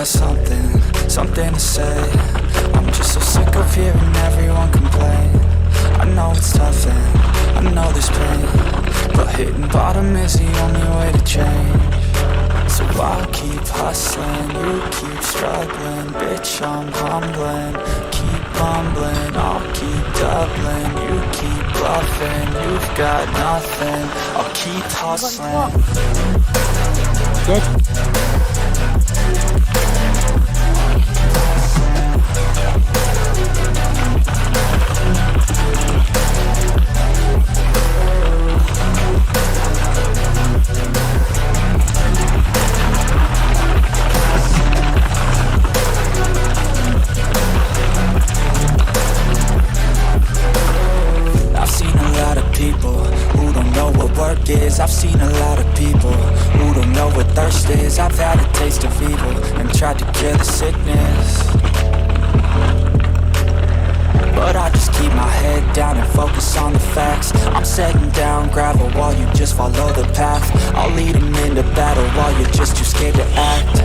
got something to say. I'm just so sick of hearing everyone complain. I know it's tough and I know there's pain, but hitting bottom is the only way to change. So I'll keep hustling, you keep struggling. Bitch, I'm humbling, keep bumbling. I'll keep doubling, you keep bluffing. You've got nothing, I'll keep hustling. Geç. I've seen a lot of people who don't know what thirst is. I've had a taste of evil and tried to cure the sickness, but I just keep my head down and focus on the facts. I'm setting down gravel while you just follow the path. I'll lead them into battle while you're just too scared to act.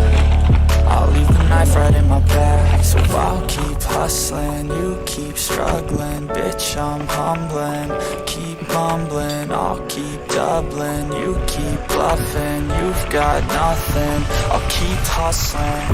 I'll leave the knife right in my back. So I'll keep hustling, you keep struggling. Bitch, I'm humbling, keep mumbling. I'll keep doubling, you keep bluffing. You've got nothing, I'll keep hustling.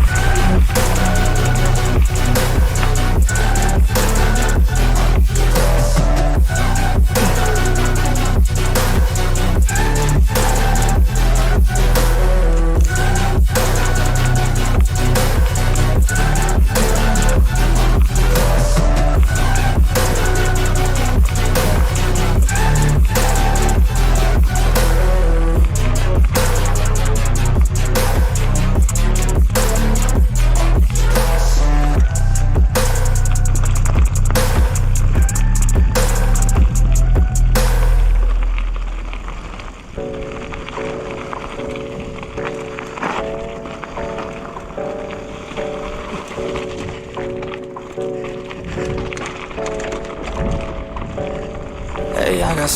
I got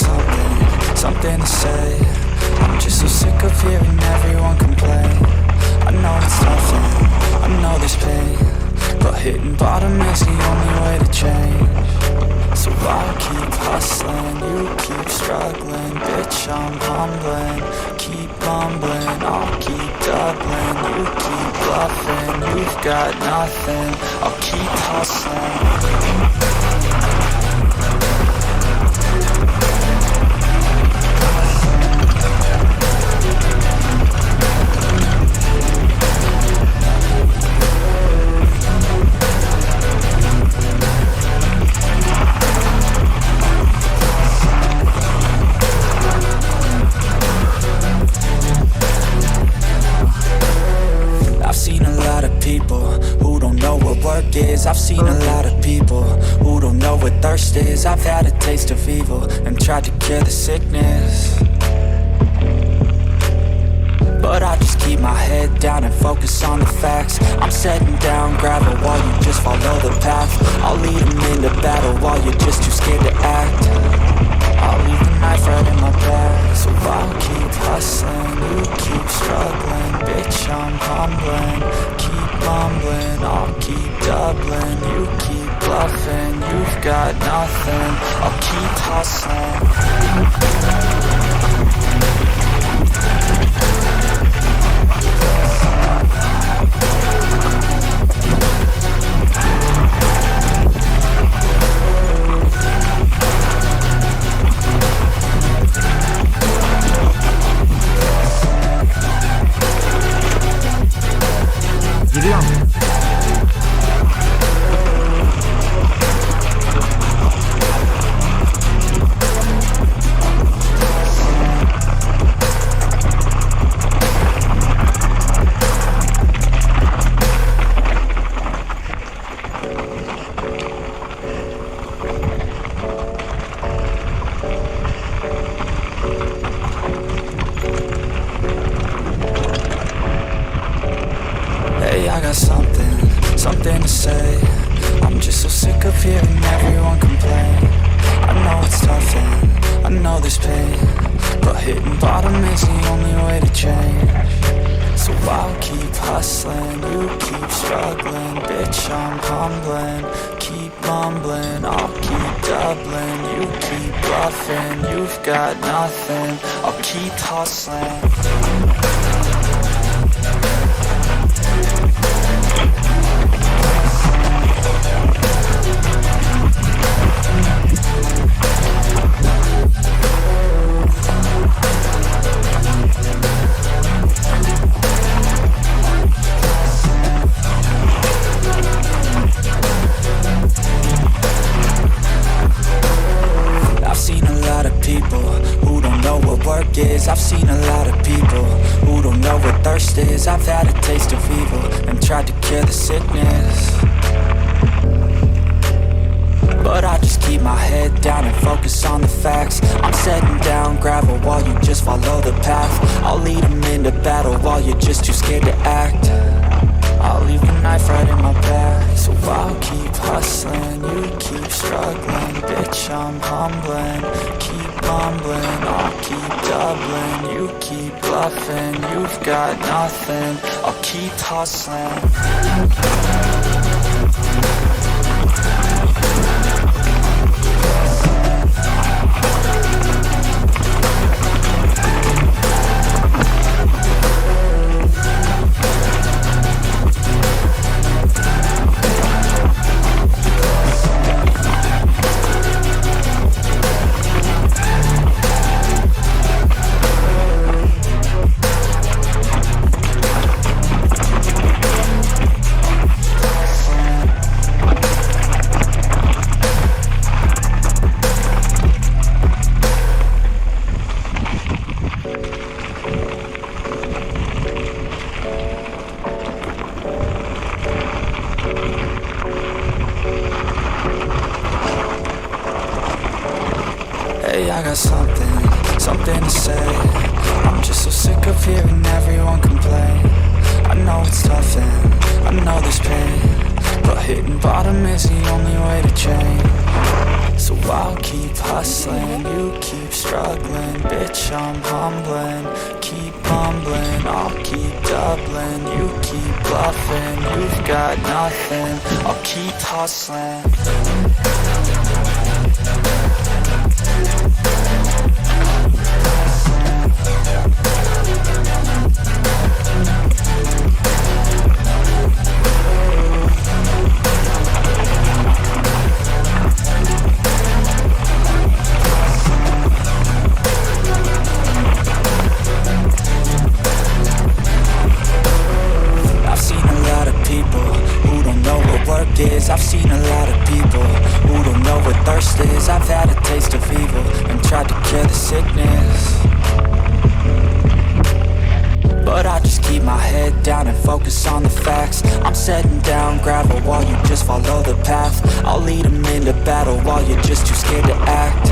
something to say. I'm just so sick of hearing everyone complain. I know it's tough and I know there's pain, but hitting bottom is the only way to change. So I'll keep hustling, you keep struggling. Bitch, I'm humbling, keep bumbling. I'll keep doubling, you keep bluffing. You've got nothing, I'll keep hustling. I've seen a lot of people who don't know what thirst is. I've had a taste of evil and tried to cure the sickness, but I just keep my head down and focus on the facts. I'm setting down gravel while you just follow the path. I'll lead them into battle while you're just too scared to act. I'll leave the knife right in my back. So I'll keep hustling, you keep struggling. Bitch, I'm humbling, keep bumbling. I'll keep doubling, you keep bluffing. You've got nothing, I'll keep hustling. Giriyor mu? struggling, bitch, I'm humbling. Keep mumbling, I'll keep doubling. You keep bluffing, you've got nothing. I'll keep hustling. I've seen a lot of people who don't know what thirst is. I've had a taste of evil and tried to cure the sickness, but I just keep my head down and focus on the facts. I'm setting down gravel while you just follow the path. I'll lead them into battle while you're just too scared to act. I'll leave the knife right in my back. So I'll keep hustling, you keep struggling. Bitch, I'm humbling. Keep mumbling, I'll keep doubling. You keep bluffing, you've got nothing. I'll keep hustling. I got something to say. I'm just so sick of hearing everyone complain. I know it's tough and I know there's pain, but hitting bottom is the only way to change. So I'll keep hustling, you keep struggling. Bitch, I'm humbling. Keep mumbling, I'll keep doubling. You keep bluffing, you've got nothing. I'll keep hustling. I've seen a lot of people who don't know what thirst is. I've had a taste of evil and tried to cure the sickness, but I just keep my head down and focus on the facts. I'm setting down gravel while you just follow the path. I'll lead them into battle while you're just too scared to act.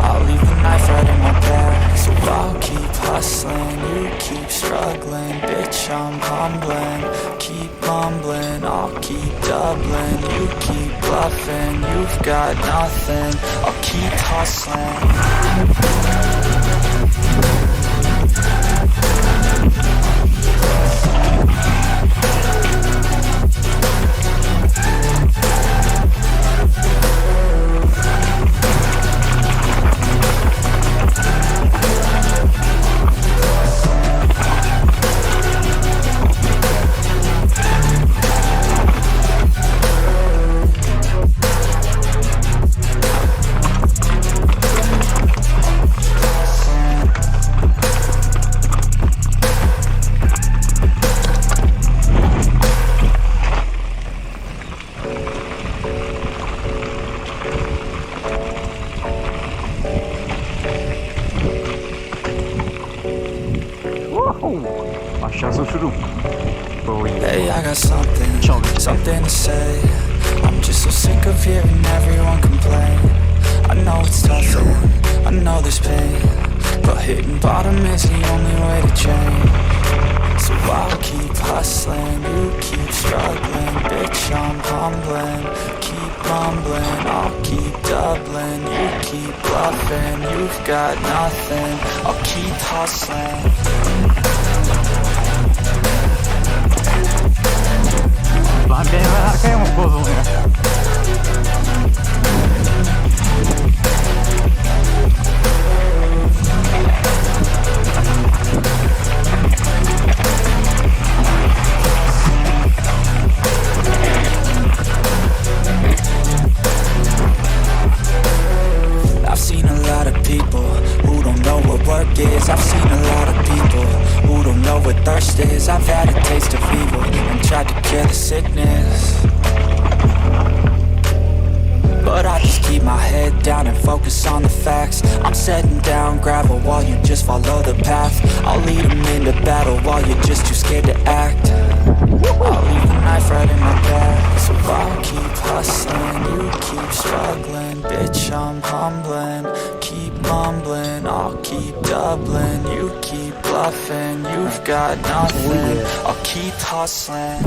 I'll leave the knife right in my back. So I'll keep hustling, you keep struggling. Bitch, I'm humbling. Keep mumbling, I'll keep doubling. You keep bluffing, you've got nothing. I'll keep hustling. Hey, I got something to say. I'm just so sick of hearing everyone complain. I know it's tough and I know there's pain, but hitting bottom is the only way to change. So I'll keep hustling, you keep struggling. Bitch, I'm humbling. Keep mumbling, I'll keep doubling. You keep bluffing, you've got nothing. I'll keep hustling. Lan benim arkaya mı bozuluyor? I've seen a lot of people who don't know what work is. I've seen a lot of people who don't know what thirst is. I've had a taste of evil and tried to cure the sickness, but I just keep my head down and focus on the facts. I'm setting down gravel while you just follow the path. I'll lead them into battle while you're just too scared to act. I'll leave a knife right in my back. So I'll keep hustling, you keep struggling. Bitch, I'm humbling, keep mumbling. I'll keep doubling, you keep bluffing. You've got nothing, I'll keep hustling.